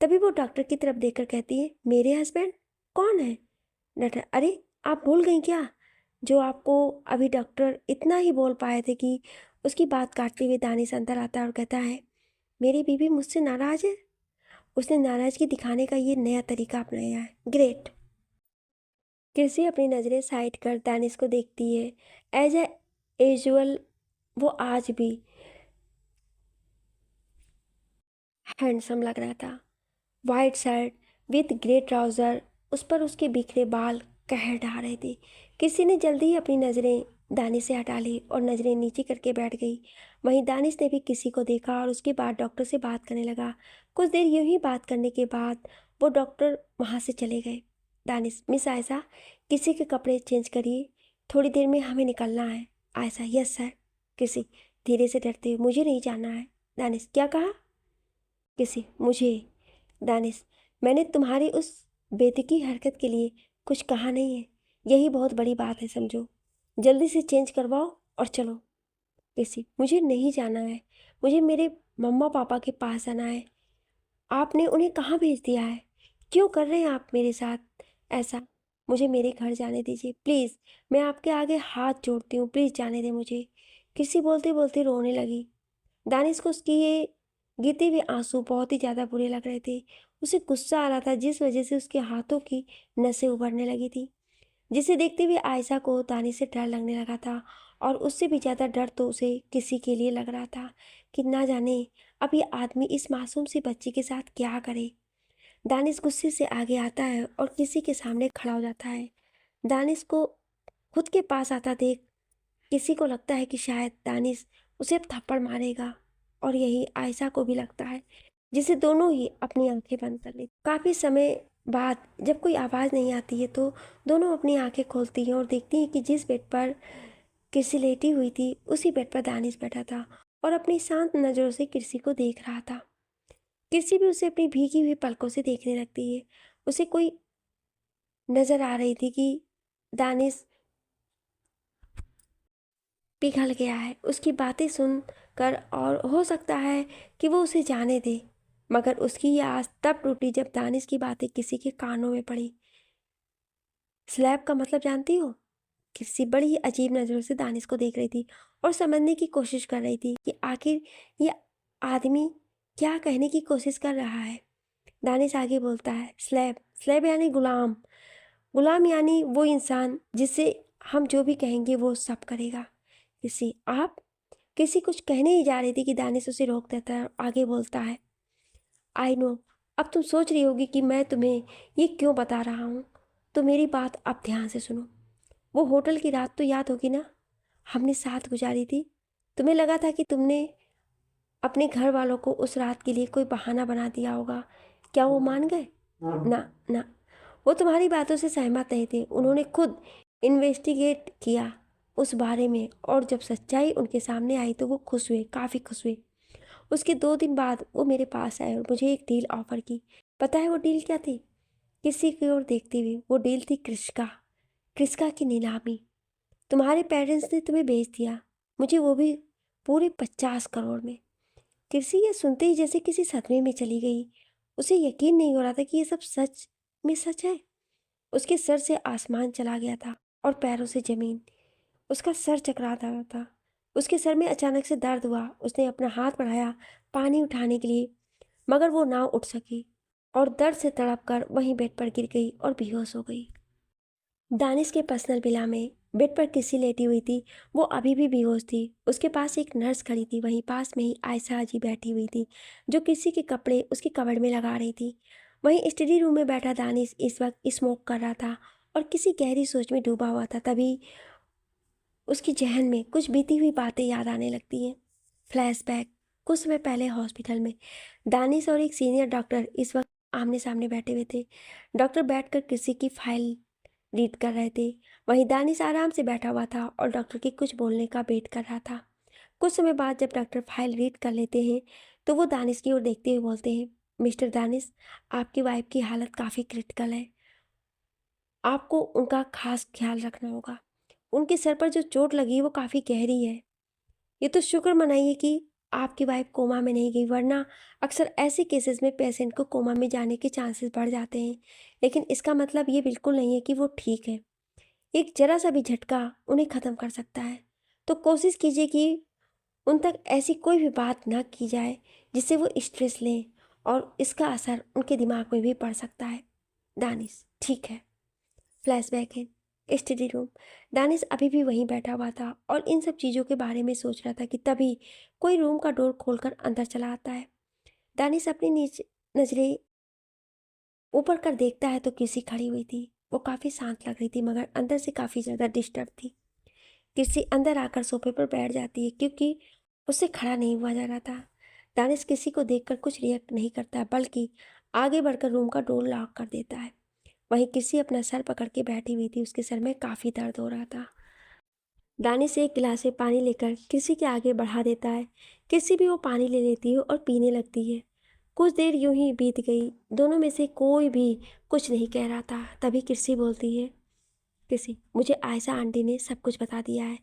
तभी वो डॉक्टर की तरफ देखकर कहती है, मेरे हस्बैंड? कौन है? डॉक्टर, अरे आप भूल गई क्या? जो आपको अभी डॉक्टर इतना ही बोल पाए थे कि उसकी बात काटते हुए दानिश अंदर आता है और कहता है, मेरी बीवी मुझसे नाराज़ है। उसने नाराज़गी दिखाने का ये नया तरीका अपनाया है। ग्रेट। कृषि अपनी नज़रें साइड कर दानिश को देखती है। एज ए यूजुअल वो आज भी हैंडसम लग रहा था। White shirt with grey trouser, उस पर उसके बिखरे बाल कहर ढा रहे थे। किसी ने जल्दी ही अपनी नज़रें दानिश से हटा ली और नज़रें नीचे करके बैठ गई। वहीं दानिश ने भी किसी को देखा और उसके बाद डॉक्टर से बात करने लगा। कुछ देर यूं ही बात करने के बाद वो डॉक्टर वहाँ से चले गए। दानिश, मिस आयशा, किसी के कपड़े चेंज करिए, थोड़ी देर में हमें निकलना है। Ayesha, yes sir. किसी धीरे से डरते हुए, मुझे नहीं जाना है। दानिश, क्या कहा? किसी, मुझे। दानिश, मैंने तुम्हारी उस बेतुकी हरकत के लिए कुछ कहा नहीं है, यही बहुत बड़ी बात है समझो। जल्दी से चेंज करवाओ और चलो। किसी, मुझे नहीं जाना है, मुझे मेरे मम्मा पापा के पास जाना है। आपने उन्हें कहाँ भेज दिया है? क्यों कर रहे हैं आप मेरे साथ ऐसा? मुझे मेरे घर जाने दीजिए प्लीज़, मैं आपके आगे हाथ जोड़ती हूँ, प्लीज़ जाने दें मुझे। किसी बोलते बोलते रोने लगी। दानिश को उसकी ये गिरते हुए आंसू बहुत ही ज़्यादा बुरे लग रहे थे। उसे गुस्सा आ रहा था जिस वजह से उसके हाथों की नसें उभरने लगी थी। जिसे देखते हुए आयशा को दानिश से डर लगने लगा था और उससे भी ज़्यादा डर तो उसे किसी के लिए लग रहा था कि ना जाने अब ये आदमी इस मासूम सी बच्ची के साथ क्या करे। दानिश गुस्से से आगे आता है और किसी के सामने खड़ा हो जाता है। दानिश को खुद के पास आता देख किसी को लगता है कि शायद दानिश उसे अब थप्पड़ मारेगा, और यही आयशा को भी लगता है, जिसे दोनों ही अपनी आंखें बंद कर ली। काफ़ी समय बाद जब कोई आवाज़ नहीं आती है तो दोनों अपनी आंखें खोलती हैं और देखती हैं कि जिस बेड पर कृषि लेटी हुई थी उसी बेड पर दानिश बैठा था और अपनी शांत नज़रों से कृषि को देख रहा था। कृषि भी उसे अपनी भीगी हुई पलकों से देखने लगती है। उसे कोई नज़र आ रही थी कि दानिश पिघल गया है उसकी बातें सुनकर, और हो सकता है कि वो उसे जाने दे, मगर उसकी ये आस तब टूटी जब दानिश की बातें किसी के कानों में पड़ी। स्लैब का मतलब जानती हो? किसी बड़ी ही अजीब नज़रों से दानिश को देख रही थी और समझने की कोशिश कर रही थी कि आखिर ये आदमी क्या कहने की कोशिश कर रहा है। दानिश आगे बोलता है, स्लैब, स्लैब यानी गुलाम। गुलाम यानी वो इंसान जिससे हम जो भी कहेंगे वो सब करेगा। किसी, आप? किसी कुछ कहने ही जा रही थी कि दानिश उसे रोक देता है और आगे बोलता है, आई नो, अब तुम सोच रही होगी कि मैं तुम्हें ये क्यों बता रहा हूँ, तो मेरी बात अब ध्यान से सुनो। वो होटल की रात तो याद होगी ना, हमने साथ गुजारी थी। तुम्हें लगा था कि तुमने अपने घर वालों को उस रात के लिए कोई बहाना बना दिया होगा। क्या वो मान गए? ना ना, वो तुम्हारी बातों से सहमत नहीं थे। उन्होंने खुद इन्वेस्टिगेट किया उस बारे में, और जब सच्चाई उनके सामने आई तो वो खुश हुए, काफ़ी खुश हुए। उसके 2 दिन बाद वो मेरे पास आए और मुझे एक डील ऑफर की। पता है वो डील क्या थी? किसी की ओर देखती हुई, वो डील थी कृष्का। कृष्का की नीलामी। तुम्हारे पेरेंट्स ने तुम्हें बेच दिया, मुझे वो भी पूरे 50 करोड़ में। कृषि ये सुनते ही जैसे किसी सदमे में चली गई। उसे यकीन नहीं हो रहा था कि ये सब सच में सच है। उसके सर से आसमान चला गया था और पैरों से जमीन। उसका सर चकरा रहा था। उसके सर में अचानक से दर्द हुआ। उसने अपना हाथ बढ़ाया पानी उठाने के लिए, मगर वो ना उठ सकी और दर्द से तड़प कर वहीं बेड पर गिर गई और बेहोश हो गई। दानिश के पर्सनल विला में बेड पर किसी लेटी हुई थी। वो अभी भी बेहोश थी। उसके पास एक नर्स खड़ी थी। वहीं पास में ही आयशा हाजी बैठी हुई थी, जो किसी के कपड़े उसकी कबर्ड में लगा रही थी। वहीं स्टडी रूम में बैठा दानिश इस वक्त स्मोक कर रहा था और किसी गहरी सोच में डूबा हुआ था। तभी उसकी जहन में कुछ बीती हुई बातें याद आने लगती हैं। फ्लैशबैक। कुछ समय पहले हॉस्पिटल में दानिश और एक सीनियर डॉक्टर इस वक्त आमने सामने बैठे हुए थे। डॉक्टर बैठकर किसी की फाइल रीड कर रहे थे। वहीं दानिश आराम से बैठा हुआ था और डॉक्टर के कुछ बोलने का वेट कर रहा था। कुछ समय बाद जब डॉक्टर फाइल रीड कर लेते हैं तो वो दानिश की ओर देखते हुए बोलते हैं, मिस्टर दानिश, आपकी वाइफ की हालत काफ़ी क्रिटिकल है। आपको उनका खास ख्याल रखना होगा। उनके सर पर जो चोट लगी वो काफ़ी गहरी है। ये तो शुक्र मनाइए कि आपकी वाइफ कोमा में नहीं गई, वरना अक्सर ऐसे केसेस में पेशेंट को कोमा में जाने के चांसेस बढ़ जाते हैं। लेकिन इसका मतलब ये बिल्कुल नहीं है कि वो ठीक है। एक जरा सा भी झटका उन्हें ख़त्म कर सकता है। तो कोशिश कीजिए कि उन तक ऐसी कोई भी बात ना की जाए जिससे वो स्ट्रेस लें, और इसका असर उनके दिमाग में भी पड़ सकता है। दानिश, ठीक है। फ्लैशबैक है स्टडी रूम। दानिश अभी भी वहीं बैठा हुआ था और इन सब चीज़ों के बारे में सोच रहा था कि तभी कोई रूम का डोर खोलकर अंदर चला आता है। दानिश अपनी नीचे नजरें ऊपर कर देखता है तो किसी खड़ी हुई थी। वो काफ़ी शांत लग रही थी, मगर अंदर से काफ़ी ज़्यादा डिस्टर्ब थी। किसी अंदर आकर सोफे पर बैठ जाती है क्योंकि उससे खड़ा नहीं हुआ जा रहा था। दानिश किसी को देखकर कुछ रिएक्ट नहीं करता, बल्कि आगे बढ़कर रूम का डोर लॉक कर देता है। वहीं किसी अपना सर पकड़ के बैठी हुई थी। उसके सर में काफ़ी दर्द हो रहा था। दानिश एक गिलास से पानी लेकर किसी के आगे बढ़ा देता है। किसी भी वो पानी ले लेती है और पीने लगती है। कुछ देर यूं ही बीत गई। दोनों में से कोई भी कुछ नहीं कह रहा था। तभी किसी बोलती है, किसी, मुझे आयशा आंटी ने सब कुछ बता दिया है।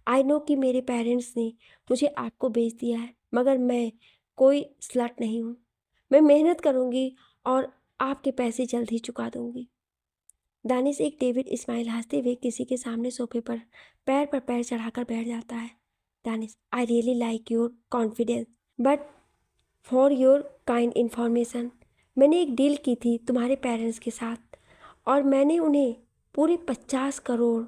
आई नो कि मेरे पेरेंट्स ने मुझे आपको बेच दिया है, मगर मैं कोई स्लट नहीं हूँ। मैं मेहनत करूँगी और आपके पैसे जल्द ही चुका दूँगी। दानिश एक डेविड इस्माइल हंसते हुए किसी के सामने सोफे पर पैर चढ़ाकर बैठ जाता है। Danish, I really like your confidence, but for your kind information, मैंने एक डील की थी तुम्हारे पेरेंट्स के साथ और मैंने उन्हें पूरे 50 करोड़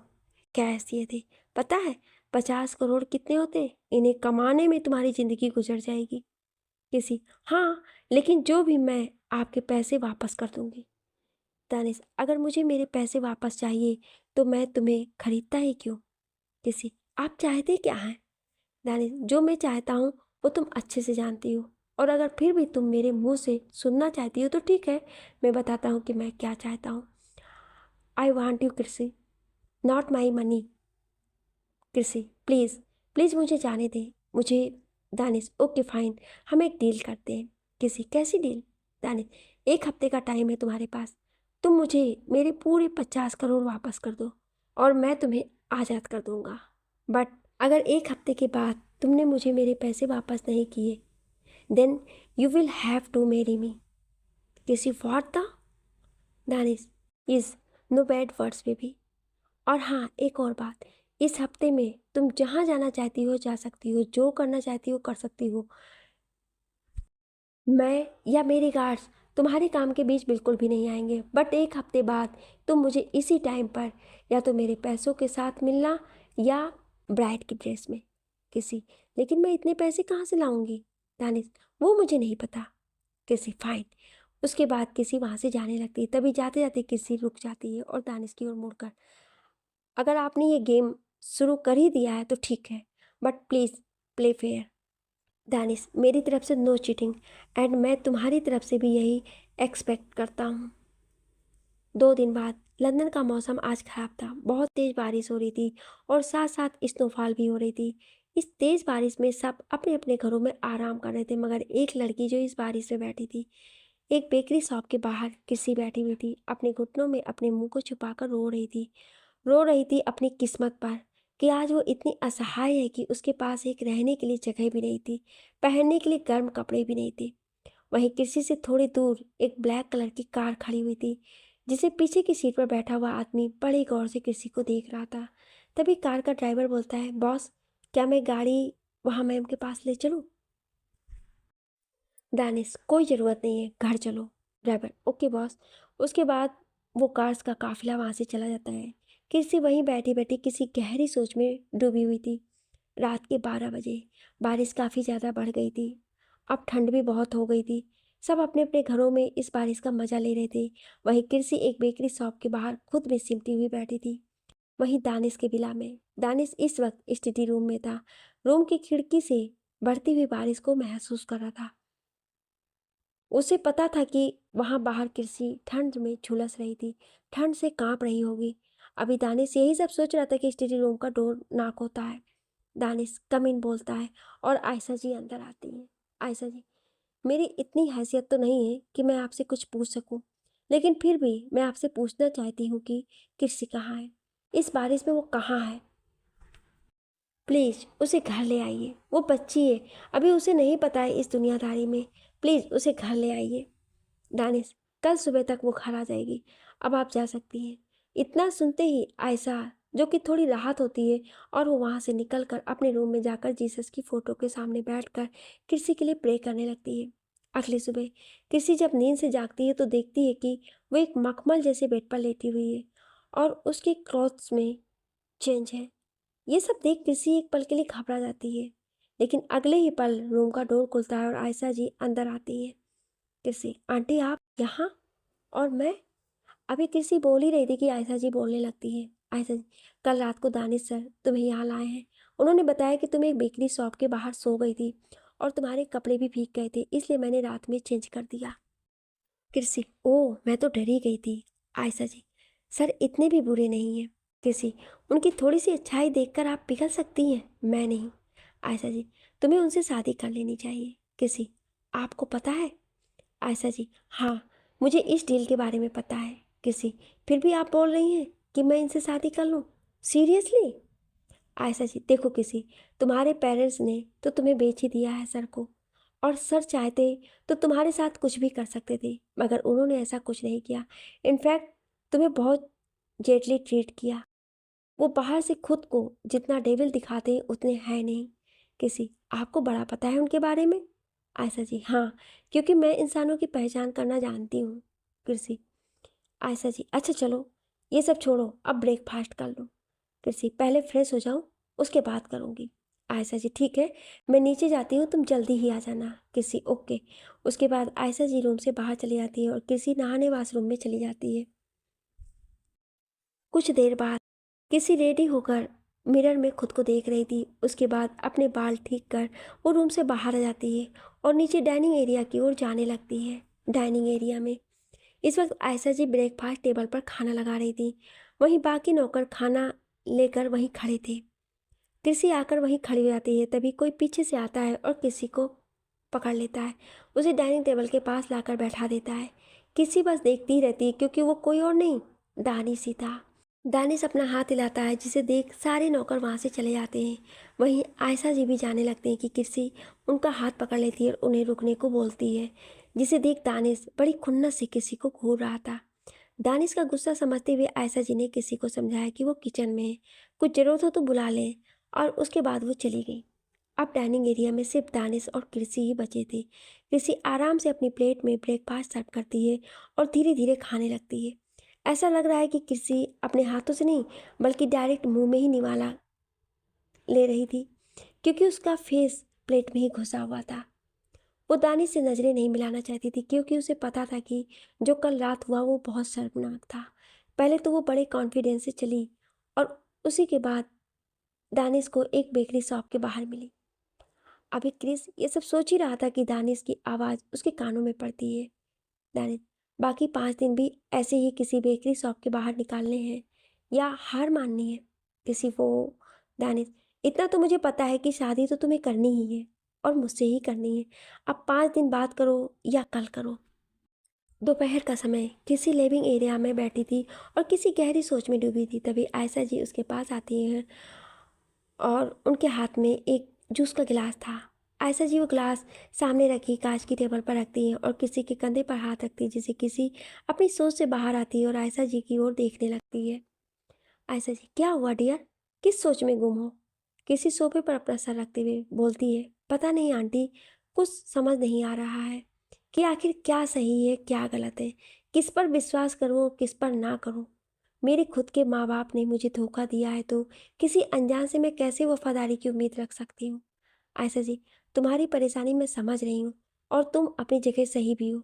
कैश दिए थे। पता है 50 करोड़ कितने होते हैं? इन्हें कमाने में तुम्हारी ज़िंदगी गुजर जाएगी। किसी, हाँ, लेकिन जो भी, मैं आपके पैसे वापस कर दूंगी। दानिश, अगर मुझे मेरे पैसे वापस चाहिए तो मैं तुम्हें खरीदता ही क्यों? किसी, आप चाहते क्या हैं? दानिश, जो मैं चाहता हूँ वो तुम अच्छे से जानती हो, और अगर फिर भी तुम मेरे मुंह से सुनना चाहती हो तो ठीक है, मैं बताता हूँ कि मैं क्या चाहता हूँ। आई वॉन्ट यू कृषि, नॉट माई मनी। कृषि, प्लीज़ प्लीज़ मुझे जाने दें, मुझे। दानिश, ओके फाइन, हम एक डील करते हैं। किसी, कैसी डील? दानिश, 1 हफ्ते का टाइम है तुम्हारे पास। तुम मुझे मेरे पूरे 50 करोड़ वापस कर दो और मैं तुम्हें आज़ाद कर दूंगा। बट अगर 1 हफ्ते के बाद तुमने मुझे मेरे पैसे वापस नहीं किए, then you will have to marry me. किसी, what the? Danish, is no bad words baby. और हाँ, एक और बात, इस हफ्ते में तुम जहाँ जाना चाहती हो जा सकती हो, जो करना चाहती हो कर सकती हो। मैं या मेरे गार्ड्स तुम्हारे काम के बीच बिल्कुल भी नहीं आएंगे। बट 1 हफ्ते बाद तुम मुझे इसी टाइम पर या तो मेरे पैसों के साथ मिलना या ब्राइड की ड्रेस में। किसी, लेकिन मैं इतने पैसे कहाँ से लाऊंगी? दानिश, वो मुझे नहीं पता। किसी, फाइन। उसके बाद किसी वहाँ से जाने लगती है। तभी जाते जाते किसी रुक जाती है और दानिश की ओर मुड़कर, अगर आपने ये गेम शुरू कर ही दिया है तो ठीक है, but please play fair. Danish, मेरी तरफ से नो चीटिंग, एंड मैं तुम्हारी तरफ से भी यही एक्सपेक्ट करता हूँ। 2 दिन बाद लंदन का मौसम आज खराब था। बहुत तेज़ बारिश हो रही थी और साथ साथ स्नोफॉल भी हो रही थी। इस तेज़ बारिश में सब अपने अपने घरों में आराम कर रहे थे, मगर एक लड़की जो इस बारिश में बैठी थी, एक बेकरी शॉप के बाहर किसी बैठी हुई थी, अपने घुटनों में अपने मुंह को छुपाकर रो रही थी अपनी किस्मत पर कि आज वो इतनी असहाय है कि उसके पास एक रहने के लिए जगह भी नहीं थी, पहनने के लिए गर्म कपड़े भी नहीं थे। वहीं कृषि से थोड़ी दूर एक ब्लैक कलर की कार खड़ी हुई थी, जिसे पीछे की सीट पर बैठा हुआ आदमी बड़े गौर से कृषि को देख रहा था। तभी कार का ड्राइवर बोलता है, बॉस, क्या मैं गाड़ी वहाँ मैम के पास ले चलूँ? दानिश, कोई ज़रूरत नहीं है, घर चलो। Driver, okay boss. उसके बाद वो कार्स का काफिला वहाँ से चला जाता है। कृषि वहीं बैठी बैठी किसी गहरी सोच में डूबी हुई थी। रात के 12 बजे बारिश काफ़ी ज़्यादा बढ़ गई थी। अब ठंड भी बहुत हो गई थी। सब अपने अपने घरों में इस बारिश का मज़ा ले रहे थे। वहीं कृषि एक बेकरी शॉप के बाहर खुद में सिमटी हुई बैठी थी। वहीं दानिश के विला में, दानिश इस वक्त स्टडी रूम में था। रूम की खिड़की से बढ़ती हुई बारिश को महसूस कर रहा था। उसे पता था कि वहाँ बाहर कृषि ठंड में झुलस रही थी, ठंड से कांप रही होगी। अभी दानिश यही सब सोच रहा था कि स्टडी रूम का डोर नॉक होता है। दानिश कम इन बोलता है और आयशा जी अंदर आती हैं। आयशा जी, मेरी इतनी हैसियत तो नहीं है कि मैं आपसे कुछ पूछ सकूं, लेकिन फिर भी मैं आपसे पूछना चाहती हूँ कि कृषि कहाँ है? इस बारिश में वो कहाँ है? प्लीज़ उसे घर ले आइए। वो बच्ची है, अभी उसे नहीं पता है इस दुनियादारी में। प्लीज़ उसे घर ले आइए। दानिश, कल सुबह तक वो घर आ जाएगी, अब आप जा सकती हैं। इतना सुनते ही आयशा, जो कि थोड़ी राहत होती है, और वो वहाँ से निकलकर अपने रूम में जाकर जीसस की फ़ोटो के सामने बैठकर कृषि के लिए प्रे करने लगती है। अगली सुबह कृषि जब नींद से जागती है तो देखती है कि वो एक मखमल जैसे बेड पर लेटी हुई है और उसके क्लॉथ्स में चेंज है। ये सब देख कृषि एक पल के लिए घबरा जाती है, लेकिन अगले ही पल रूम का डोर खुलता है और आयशा जी अंदर आती है। कृषि, आंटी आप यहाँ? और मैं? अभी कृषि बोल ही रही थी कि आयशा जी बोलने लगती है। आयशा जी, कल रात को दानिश सर तुम्हें यहाँ लाए हैं। उन्होंने बताया कि तुम एक बेकरी शॉप के बाहर सो गई थी और तुम्हारे कपड़े भी भीग गए थे, इसलिए मैंने रात में चेंज कर दिया। कृषि, ओह मैं तो डर ही गई थी। आयशा जी, सर इतने भी बुरे नहीं हैं। कृषि, उनकी थोड़ी सी अच्छाई देखकर आप पिघल सकती हैं, मैं नहीं। आयशा जी, तुम्हें उनसे शादी कर लेनी चाहिए। कृषि, आपको पता है? आयशा जी, हाँ, मुझे इस डील के बारे में पता है। कृषि, फिर भी आप बोल रही हैं कि मैं इनसे शादी कर लूँ? सीरियसली? आयशा जी, देखो किसी, तुम्हारे पेरेंट्स ने तो तुम्हें बेच ही दिया है सर को, और सर चाहते तो तुम्हारे साथ कुछ भी कर सकते थे, मगर उन्होंने ऐसा कुछ नहीं किया। इनफैक्ट तुम्हें बहुत जेटली ट्रीट किया। वो बाहर से खुद को जितना डेविल दिखाते हैं उतने हैं नहीं। किसी, आपको बड़ा पता है उनके बारे में? आयशा जी, हाँ, क्योंकि मैं इंसानों की पहचान करना जानती हूँ। कृषि, आयशा जी, अच्छा चलो ये सब छोड़ो, अब ब्रेकफास्ट कर लो। कृषि, पहले फ्रेश हो जाऊँ, उसके बाद करूँगी। आयशा जी, ठीक है, मैं नीचे जाती हूँ, तुम जल्दी ही आ जाना। कृषि, ओके। उसके बाद आयशा जी रूम से बाहर चली जाती है और कृषि नहाने वाशरूम में चली जाती है। कुछ देर बाद किसी रेडी होकर मिरर में खुद को देख रही थी। उसके बाद अपने बाल ठीक कर वो रूम से बाहर आ जाती है और नीचे डाइनिंग एरिया की ओर जाने लगती है। डाइनिंग एरिया में इस वक्त आयशा जी ब्रेकफास्ट टेबल पर खाना लगा रही थी। वहीं बाकी नौकर खाना लेकर वहीं खड़े थे। कृषि आकर वहीं खड़ी हो जाती है। तभी कोई पीछे से आता है और किसी को पकड़ लेता है, उसे डाइनिंग टेबल के पास लाकर बैठा देता है। किसी बस देखती ही रहती है, क्योंकि वो कोई और नहीं, दानिश ही था। दानिश अपना हाथ हिलाता है, जिसे देख सारे नौकर वहाँ से चले जाते हैं। वहीं आयशा जी भी जाने लगते हैं कि कृषि उनका हाथ पकड़ लेती है और उन्हें रुकने को बोलती है, जिसे देख दानिश बड़ी खुन्नस से कृषि को घूर रहा था। दानिश का गुस्सा समझते हुए आयशा जी ने कृषि को समझाया कि वो किचन में है, कुछ ज़रूरत हो तो बुला लें, और उसके बाद वो चली गई। अब डाइनिंग एरिया में सिर्फ दानिश और कृषि ही बचे थे। कृषि आराम से अपनी प्लेट में ब्रेकफास्ट सर्व करती है और धीरे धीरे खाने लगती है। ऐसा लग रहा है कि कृषि अपने हाथों से नहीं, बल्कि डायरेक्ट मुंह में ही निवाला ले रही थी, क्योंकि उसका फेस प्लेट में ही घुसा हुआ था। वो दानिश से नज़रें नहीं मिलाना चाहती थी, क्योंकि उसे पता था कि जो कल रात हुआ वो बहुत शर्मनाक था। पहले तो वो बड़े कॉन्फिडेंस से चली और उसी के बाद दानिश को एक बेकरी शॉप के बाहर मिली। अभी क्रिस ये सब सोच ही रहा था कि दानिश की आवाज़ उसके कानों में पड़ती है। दानिश, बाकी 5 दिन भी ऐसे ही किसी बेकरी शॉप के बाहर निकालने हैं या हार माननी है? किसी वो दानिश, इतना तो मुझे पता है कि शादी तो तुम्हें करनी ही है और मुझसे ही करनी है। अब 5 दिन बाद करो या कल करो। दोपहर का समय किसी लिविंग एरिया में बैठी थी और किसी गहरी सोच में डूबी थी। तभी आयशा जी उसके पास आती है और उनके हाथ में एक जूस का गिलास था। आयशा जी वो गिलास सामने रखी कांच की टेबल पर रखती हैं और किसी के कंधे पर हाथ रखती है, जिसे किसी अपनी सोच से बाहर आती है और आयशा जी की ओर देखने लगती है। आयशा जी, क्या हुआ डियर? किस सोच में गुम हो? किसी सोफे पर अपना सर रखते हुए बोलती है, पता नहीं आंटी, कुछ समझ नहीं आ रहा है कि आखिर क्या सही है क्या गलत है, किस पर विश्वास करूं किस पर ना करूं। मेरे खुद के माँ बाप ने मुझे धोखा दिया है तो किसी अनजान से मैं कैसे वफादारी की उम्मीद रख सकती हूँ? आयशा जी, तुम्हारी परेशानी मैं समझ रही हूँ और तुम अपनी जगह सही भी हो,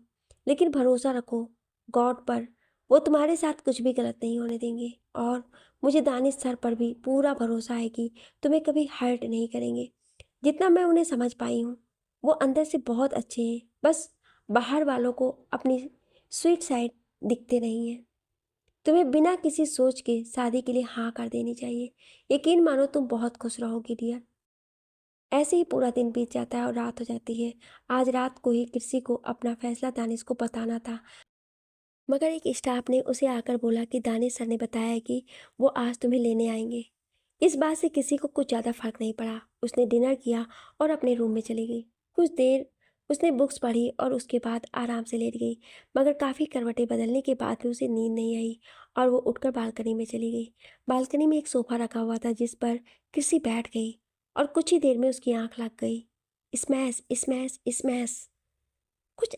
लेकिन भरोसा रखो गॉड पर, वो तुम्हारे साथ कुछ भी गलत नहीं होने देंगे। और मुझे दानिश सर पर भी पूरा भरोसा है कि तुम्हें कभी हर्ट नहीं करेंगे। जितना मैं उन्हें समझ पाई हूँ, वो अंदर से बहुत अच्छे हैं, बस बाहर वालों को अपनी स्वीट साइड दिखते नहीं है। तुम्हें बिना किसी सोच के शादी के लिए हाँ कर देनी चाहिए। यकीन मानो तुम बहुत खुश रहोगी डियर। ऐसे ही पूरा दिन बीत जाता है और रात हो जाती है। आज रात को ही किसी को अपना फैसला दानिश को बताना था, मगर एक स्टाफ ने उसे आकर बोला कि दानिश सर ने बताया कि वो आज तुम्हें लेने आएंगे। इस बात से किसी को कुछ ज़्यादा फर्क नहीं पड़ा। उसने डिनर किया और अपने रूम में चली गई। कुछ देर उसने बुक्स पढ़ी और उसके बाद आराम से लेट गई, मगर काफ़ी करवटें बदलने के बाद भी उसे नींद नहीं आई और वो उठकर बालकनी में चली गई। बालकनी में एक सोफा रखा हुआ था जिस पर किसी बैठ गई और कुछ ही देर में उसकी आंख लग गई। Smash smash smash. कुछ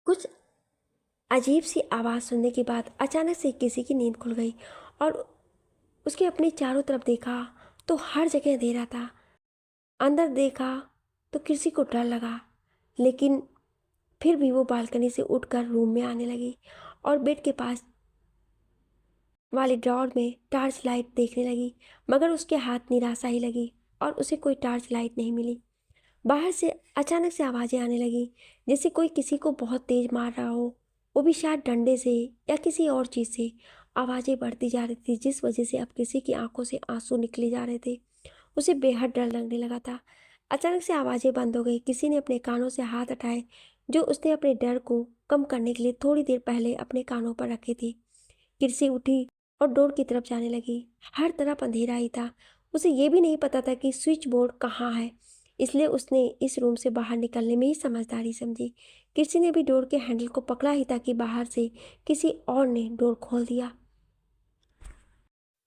कुछ अजीब सी आवाज़ सुनने के बाद अचानक से किसी की नींद खुल गई और उसके अपने चारों तरफ देखा तो हर जगह अंधेरा था। अंदर देखा तो किसी को डर लगा, लेकिन फिर भी वो बालकनी से उठकर रूम में आने लगी और बेड के पास वाले ड्रॉर में टॉर्च लाइट देखने लगी, मगर उसके हाथ निराशा ही लगी और उसे कोई टॉर्च लाइट नहीं मिली। बाहर से अचानक से आवाज़ें आने लगी, जैसे कोई किसी को बहुत तेज मार रहा हो, वो भी शायद डंडे से या किसी और चीज़ से। आवाज़ें बढ़ती जा रही थी जिस वजह से अब किसी की आंखों से आंसू निकले जा रहे थे। उसे बेहद डर लगने लगा था। अचानक से आवाज़ें बंद हो गई। किसी ने अपने कानों से हाथ हटाए, जो उसने अपने डर को कम करने के लिए थोड़ी देर पहले अपने कानों पर रखे थे। किरसी उठी और डोर की तरफ जाने लगी। हर तरफ अंधेरा ही था। उसे ये भी नहीं पता था कि स्विच बोर्ड कहाँ है, इसलिए उसने इस रूम से बाहर निकलने में ही समझदारी समझी। किसी ने भी डोर के हैंडल को पकड़ा ही था कि बाहर से किसी और ने डोर खोल दिया।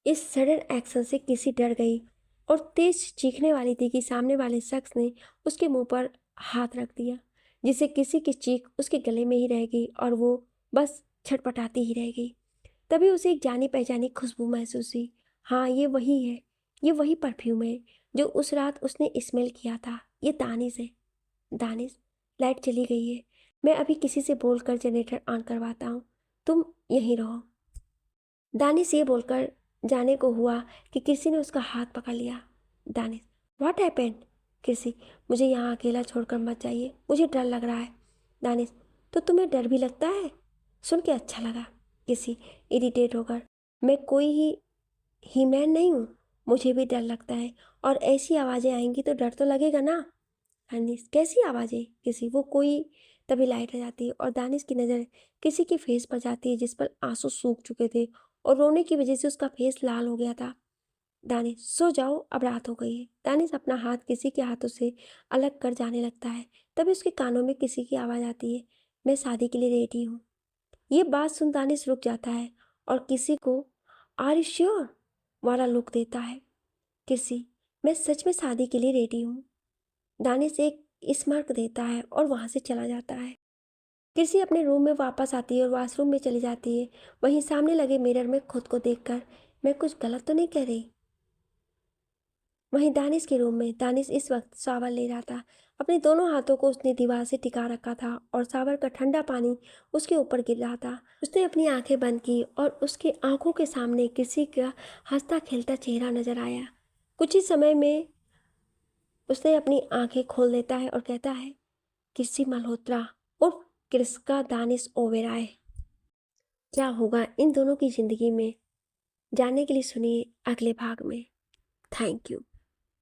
इस सडन एक्शन से किसी डर गई और तेज चीखने वाली थी कि सामने वाले शख्स ने उसके मुंह पर हाथ रख दिया, जिससे किसी की चीख उसके गले में ही रह गई और वो बस छटपटाती ही रह गई। तभी उसे एक जानी पहचानी खुशबू महसूस हुई। हाँ, ये वही है, ये वही परफ्यूम है जो उस रात उसने स्मेल किया था। ये दानिश है। दानिश, लाइट चली गई है, मैं अभी किसी से बोलकर जनरेटर ऑन करवाता हूँ, तुम यहीं रहो। दानिश ये बोलकर जाने को हुआ कि किसी ने उसका हाथ पकड़ लिया। Danish, what happened? किसी, मुझे यहाँ अकेला छोड़कर मत जाइए, मुझे डर लग रहा है। दानिश, तो तुम्हें डर भी लगता है? सुन के अच्छा लगा। किसी, इरिटेट होकर, मैं कोई ही मैन नहीं हूँ, मुझे भी डर लगता है, और ऐसी आवाज़ें आएंगी तो डर तो लगेगा ना। दानिश, कैसी आवाज़ें? किसी, वो कोई। तभी लाइट आ जाती है और दानिश की नज़र किसी के फेस पर जाती है जिस पर आंसू सूख चुके थे और रोने की वजह से उसका फेस लाल हो गया था। दानिश, सो जाओ, अब रात हो गई है। दानिश अपना हाथ किसी के हाथों से अलग कर जाने लगता है। तभी उसके कानों में किसी की आवाज़ आती है, मैं शादी के लिए रेडी हूँ। ये बात सुन दानिश रुक जाता है और किसी को आर यू श्योर वाला लुक देता है। किसी, मैं सच में शादी के लिए रेडी हूँ। दानिश एक स्मारक देता है और वहाँ से चला जाता है। किसी अपने रूम में वापस आती है और वॉशरूम में चली जाती है। वहीं सामने लगे मिरर में खुद को देखकर, मैं कुछ गलत तो नहीं कह रही? वहीं दानिश के रूम में दानिश इस वक्त शावर ले रहा था। अपने दोनों हाथों को उसने दीवार से टिका रखा था और शावर का ठंडा पानी उसके ऊपर गिर रहा था। उसने अपनी आंखें बंद की और उसकी आंखों के सामने किसी का हंसता खेलता चेहरा नजर आया। कुछ ही समय में उसने अपनी आंखें खोल देता है और कहता है, किसी मल्होत्रा उर्फ कृष्का दानिश ओबेरॉय। क्या होगा इन दोनों की जिंदगी में, जानने के लिए सुनिए अगले भाग में। Thank you.